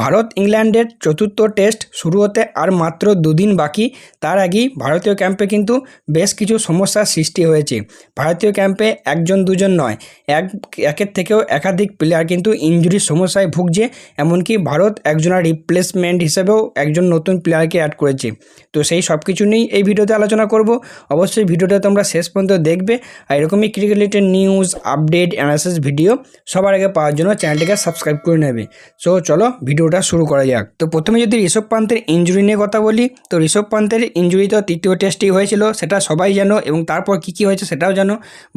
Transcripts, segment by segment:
ভারত ইংল্যান্ডের চতুর্থ টেস্ট শুরু হতে আর মাত্র দুদিন বাকি। তার আগেই ভারতীয় ক্যাম্পে কিন্তু বেশ কিছু সমস্যার সৃষ্টি হয়েছে। ভারতীয় ক্যাম্পে একজন দুজন নয়, একের থেকেও একাধিক প্লেয়ার কিন্তু ইনজুরির সমস্যায় ভুগছে। এমনকি ভারত একজনের রিপ্লেসমেন্ট হিসেবেও একজন নতুন প্লেয়ারকে অ্যাড করেছে। তো সেই সব কিছু নিয়েই এই ভিডিওতে আলোচনা করব। অবশ্যই ভিডিওটা তোমরা শেষ পর্যন্ত দেখবে। আর এরকমই cricket related news, update, analysis video সবার আগে পাওয়ার জন্য চ্যানেলটিকে সাবস্ক্রাইব করে নেবে। সো চলো ভিডিওটা শুরু করা যাক। তো প্রথমে যদি ঋষভ পান্তের ইনজুরি নিয়ে কথা বলি, তো ঋষভ পান্তের ইনজুরি তো তৃতীয় টেস্টেই হয়েছিল, সেটা সবাই জানো, এবং তারপর কী হয়েছে সেটাও জানো।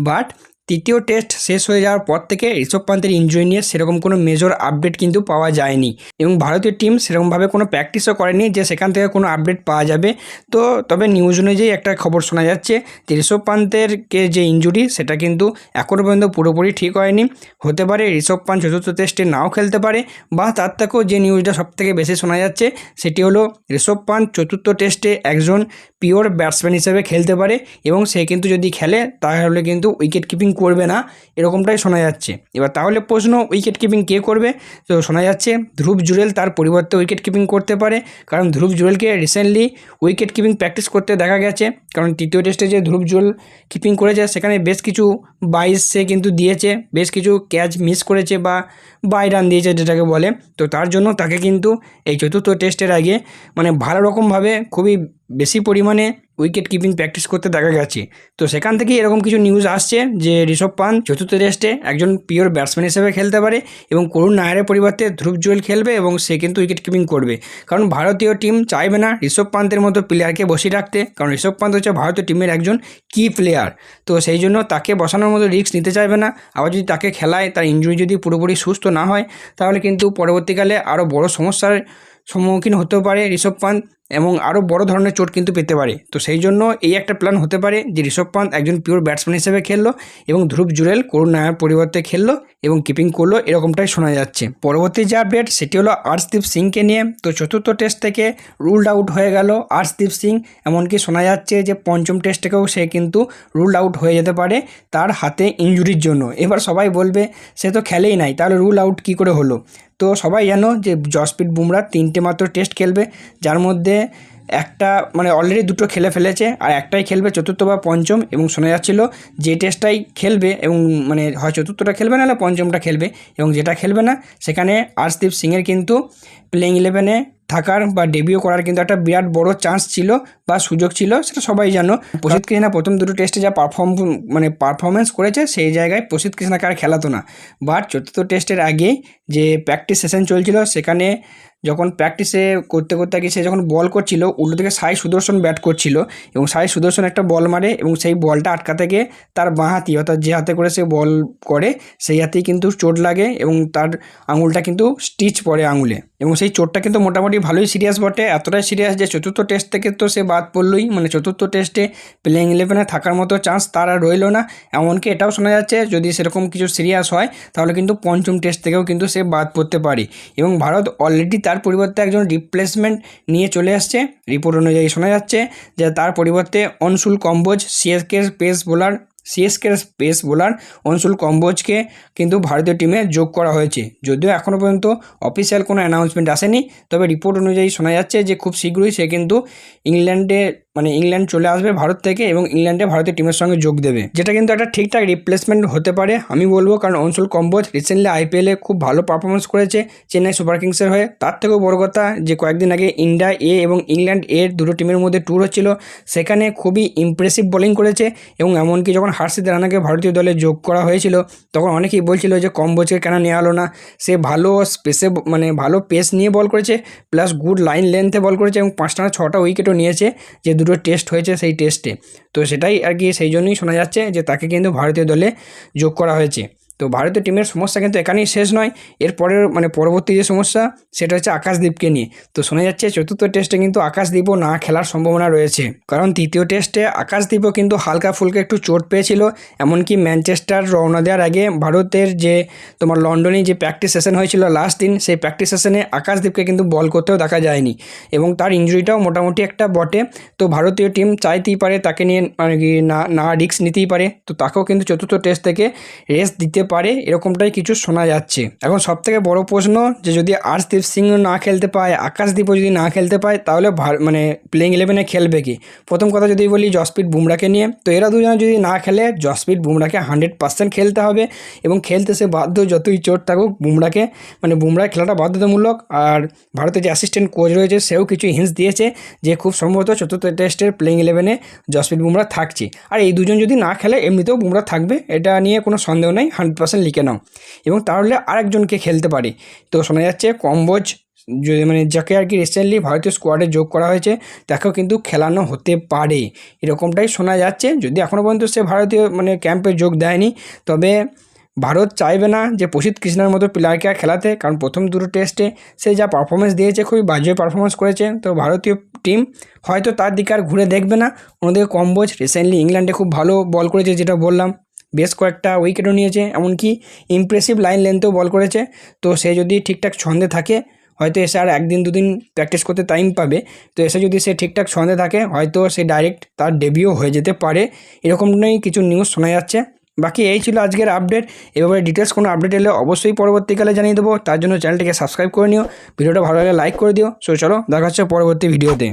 বাট তৃতীয় টেস্ট শেষ হয়ে যাওয়ার পর থেকে ঋষভ পান্তের ইনজুরি নিয়ে সেরকম কোনো মেজর আপডেট কিন্তু পাওয়া যায়নি, এবং ভারতীয় টিম সেরকমভাবে কোনো প্র্যাকটিসও করেনি যে সেখান থেকে কোনো আপডেট পাওয়া যাবে। তো তবে নিউজ অনুযায়ী একটা খবর শোনা যাচ্ছে যে ঋষভ পান্তের যে ইনজুরি সেটা কিন্তু এখনও পর্যন্ত পুরোপুরি ঠিক হয়নি। হতে পারে ঋষভ পান্ত চতুর্থ টেস্টে নাও খেলতে পারে, বা তার থেকেও যে নিউজটা সবথেকে বেশি শোনা যাচ্ছে সেটি হলো ঋষভ পান্ত চতুর্থ টেস্টে একজন পিওর ব্যাটসম্যান হিসেবে খেলতে পারে, এবং সে কিন্তু যদি খেলে তাহলে কিন্তু উইকেট কিপিং করবে না, এরকমটাই শোনা যাচ্ছে। এবার তাহলে প্রশ্ন, উইকেট কিপিং কে করবে? তো শোনা যাচ্ছে ধ্রুব জুরেল তার পরিবর্তে উইকেট কিপিং করতে পারে, কারণ ধ্রুব জুরেলকে রিসেন্টলি উইকেট কিপিং প্র্যাকটিস করতে দেখা গেছে। কারণ তৃতীয় টেস্টে যে ধ্রুব জুরেল কিপিং করেছে সেখানে বেশ কিছু বাইস সে কিন্তু দিয়েছে, বেশ কিছু ক্যাচ মিস করেছে বা বাই রান দিয়েছে যেটাকে বলে। তো তার জন্য তাকে কিন্তু এই চতুর্থ টেস্টের আগে ভালো রকমভাবে খুবই বেশি পরিমাণে উইকেট কিপিং প্র্যাকটিস করতে দেখা গেছে। তো সেখান থেকেই এরকম কিছু নিউজ আসছে যে ঋষভ পান্ত চতুর্থ টেস্টে একজন পিওর ব্যাটসম্যান হিসেবে খেলতে পারে, এবং করুণ নায়ারের পরিবর্তে ধ্রুব জুরেল খেলবে, এবং সে কিন্তু উইকেট কিপিং করবে। কারণ ভারতীয় টিম চাইবে না ঋষভ পান্তের মতো প্লেয়ারকে বসিয়ে রাখতে, কারণ ঋষভ পান্ত হচ্ছে ভারতীয় টিমের একজন কি প্লেয়ার। তো সেই জন্য তাকে বসানোর মতো রিস্ক নিতে চাইবে না। আবার যদি তাকে খেলায়, তার ইনজুরি যদি পুরোপুরি সুস্থ না হয়, তাহলে কিন্তু পরবর্তীকালে আরও বড় সমস্যার সম্মুখীন হতেও পারে ঋষভ পান্ত, এবং আরও বড় ধরনের চোট কিন্তু পেতে পারে। তো সেই জন্য এই একটা প্ল্যান হতে পারে যে ঋষভ পান্ত একজন পিওর ব্যাটসম্যান হিসেবে খেললো, এবং ধ্রুব জুরেল করুণ নায়ার পরিবর্তে খেললো এবং কিপিং করলো, এরকমটাই শোনা যাচ্ছে। পরবর্তী যে আপডেট সেটি হলো আর্শদীপ সিংকে নিয়ে। তো চতুর্থ টেস্ট থেকে রুলড আউট হয়ে গেল আর্শদীপ সিং, এমনকি শোনা যাচ্ছে যে পঞ্চম টেস্ট থেকেও সে কিন্তু রুলড আউট হয়ে যেতে পারে তার হাতে ইনজুরির জন্য। এবার সবাই বলবে সে তো খেলেই নাই, তাহলে রুল আউট কী করে হলো? তো সবাই জানো যে জসপ্রীত বুমরা 3টে মাত্র টেস্ট খেলবে, যার মধ্যে একটা অলরেডি 2টো খেলে ফেলেছে, আর একটাই খেলবে চতুর্থ বা পঞ্চম। এবং শোনা যাচ্ছিল যে টেস্টটাই খেলবে, এবং হয় চতুর্থটা খেলবে নাহলে পঞ্চমটা খেলবে, এবং যেটা খেলবে না সেখানে আর্শদীপ সিংয়ের কিন্তু প্লেইং 11-এ থাকার বা ডেবিউ করার কিন্তু একটা বিরাট বড় চান্স ছিল বা সুযোগ ছিল, সেটা সবাই জানো। প্রসিদ্ধ কৃষ্ণা প্রথম দুটো টেস্টে যা পারফরমেন্স করেছে সেই জায়গায় প্রসিদ্ধ কৃষ্ণাকে আর খেলাতো না। বাট চতুর্থ টেস্টের আগেই যে প্র্যাকটিস সেশন চলছিল, সেখানে যখন প্র্যাকটিসে করতে করতে গিয়ে সে যখন বল করছিল, উল্টো থেকে সাই সুদর্শন ব্যাট করছিল, এবং সাই সুদর্শন একটা বল মারে, এবং সেই বলটা আটকাতে গিয়ে তার বাঁ হাতি, অর্থাৎ যে হাতে করে সে বল করে সেই হাতেই কিন্তু চোট লাগে, এবং তার আঙুলটা কিন্তু স্টিচ পড়ে আঙুলে, এবং সেই চোটটা কিন্তু মোটামুটি ভালোই সিরিয়াস বটে। এতটাই সিরিয়াস যে চতুর্থ টেস্ট থেকে তো সে বাদ পড়লই, চতুর্থ টেস্টে প্লেইং 11-এ থাকার মতো চান্স তার আর রইল না। এমনকি এটাও শোনা যাচ্ছে যদি সেরকম কিছু সিরিয়াস হয় তাহলে কিন্তু পঞ্চম টেস্ট থেকেও কিন্তু সে বাদ পড়তে পারে, এবং ভারত অলরেডি তার পরিবর্তে একজন রিপ্লেসমেন্ট নিয়ে চলে আসছে। রিপোর্ট অনুযায়ী শোনা যাচ্ছে যে তার পরিবর্তে অনসুল কম্বোজ, সিএসকের পেস বোলার অনসুল কম্বোজকে কিন্তু ভারতীয় টিমে যোগ করা হয়েছে। যদিও এখনও পর্যন্ত অফিসিয়াল কোনো অ্যানাউন্সমেন্ট আসেনি, তবে রিপোর্ট অনুযায়ী শোনা যাচ্ছে যে খুব শীঘ্রই সে কিন্তু ইংল্যান্ড চলে আসবে ভারত থেকে, এবং ইংল্যান্ডে ভারতীয় টিমের সঙ্গে যোগ দেবে, যেটা কিন্তু একটা ঠিকঠাক রিপ্লেসমেন্ট হতে পারে আমি বলবো। কারণ অনসুল কম্বোজ রিসেন্টলি আইপিএলে খুব ভালো পারফরমেন্স করেছে চেন্নাই সুপার কিংসের হয়ে। তার থেকেও বড় কথা যে কয়েকদিন আগে ইন্ডিয়া এ এবং ইংল্যান্ড এর দুটো টিমের মধ্যে ট্যুর হচ্ছিল, সেখানে খুবই ইমপ্রেসিভ বোলিং করেছে, এবং এমনকি যখন হার্ষিত রানাকে ভারতীয় দলে যোগ করা হয়েছিল তখন অনেকেই বলছিল যে কম্বোজকে কেন নেওয়া হলো না। সে ভালো স্পেসে ভালো পেস নিয়ে বল করেছে, প্লাস গুড লাইন লেন্থে বল করেছে, এবং 5টা না 6টা উইকেটও নিয়েছে যে দুটো টেস্ট হয়েছে সেই টেস্টে। তো সেটাই আর কি, সেই জন্যই শোনা যাচ্ছে যে তাকে কিন্তু ভারতীয় দলে যোগ করা হয়েছে। তো ভারতীয় টিমের সমস্যা কিন্তু এখানেই শেষ নয়, এরপরের পরবর্তী যে সমস্যা সেটা হচ্ছে আকাশদীপকে নিয়ে। তো শোনা যাচ্ছে চতুর্থ টেস্টে কিন্তু আকাশদীপও না খেলার সম্ভাবনা রয়েছে, কারণ তৃতীয় টেস্টে আকাশদীপও কিন্তু হালকা ফুলকা একটু চোট পেয়েছিল। এমনকি ম্যানচেস্টার রওনা দেওয়ার আগে ভারতের যে লন্ডনে যে প্র্যাকটিস সেশন হয়েছিল লাস্ট দিন, সেই প্র্যাকটিস সেশনে আকাশদীপকে কিন্তু বল করতেও দেখা যায়নি, এবং তার ইনজুরিটাও মোটামুটি একটা বটে। তো ভারতীয় টিম চাইতেই পারে তাকে নিয়ে না রিস্ক নিতেই পারে, তো তাকেও কিন্তু চতুর্থ টেস্ট থেকে রেস্ট দিতে পারে এরকমটাই কিছু শোনা যাচ্ছে। এখন সবথেকে বড় প্রশ্ন যে যদি আর্শদীপ সিং না খেলতে পায়, আকাশদীপও যদি না খেলতে পায়, তাহলে মানে প্লেইং 11-এ খেলবে কি? প্রথম কথা যদি বলি জসপ্রীত বুমরাকে নিয়ে, তো এরা দুজনে যদি না খেলে জসপ্রীত বুমরাকে 100% খেলতে হবে এবং খেলতে সে বাধ্য, যতই চোট থাকুক বুমরাকে, মানে বুমরার খেলাটা বাধ্যতামূলক। আর ভারতের যে অ্যাসিস্ট্যান্ট কোচ রয়েছে সেও কিছু হিন্টস দিয়েছে যে খুব সম্ভবত চতুর্থ টেস্টের প্লেইং 11-এ জসপ্রীত বুমরা থাকছে। আর এই দুজন যদি না খেলে এমনিতেও বুমরা থাকবে, এটা নিয়ে কোনো সন্দেহ নেই, 100% লিখে নাও। এবং তাহলে আরেকজনকে খেলতে পারে, তো শোনা যাচ্ছে কম্বোজ, মানে যাকে আর কি রিসেন্টলি ভারতীয় স্কোয়াডে যোগ করা হয়েছে, তাকেও কিন্তু খেলানো হতে পারে, এরকমটাই শোনা যাচ্ছে। যদি এখনও পর্যন্ত সে ভারতীয় মানে ক্যাম্পে যোগ দেয়নি, তবে ভারত চাইবে না যে প্রসিদ্ধ কৃষ্ণার মতো প্লেয়ারকে আর খেলাতে, কারণ প্রথম দুটো টেস্টে সে যা পারফরমেন্স দিয়েছে খুবই বাজে পারফরমেন্স করেছে। তো ভারতীয় টিম হয়তো তার দিকে আর ঘুরে দেখবে না। অন্যদিকে কম্বোজ রিসেন্টলি ইংল্যান্ডে খুব ভালো বল করেছে, যেটা বললাম, বেশ কয়েকটা উইকেটও নিয়েছে, এমনকি ইমপ্রেসিভ লাইন লেন্থেও বল করেছে। তো সে যদি ঠিকঠাক ছন্দে থাকে, হয়তো এসে আর একদিন দুদিন প্র্যাকটিস করতে টাইম পাবে, তো এসে যদি সে ঠিকঠাক ছন্দে থাকে হয়তো সে ডাইরেক্ট তার ডেবিউ হয়ে যেতে পারে, এরকমটাই কিছু নিউজ শোনা যাচ্ছে। বাকি এই ছিল আজকের আপডেট। এভাবে ডিটেলস কোনো আপডেট এলে অবশ্যই পরবর্তীকালে জানিয়ে দেবো, তার জন্য চ্যানেলটিকে সাবস্ক্রাইব করে নিও, ভিডিওটা ভালো লাগলে লাইক করে দিও। সো চলো দেখা হচ্ছে পরবর্তী ভিডিওতে।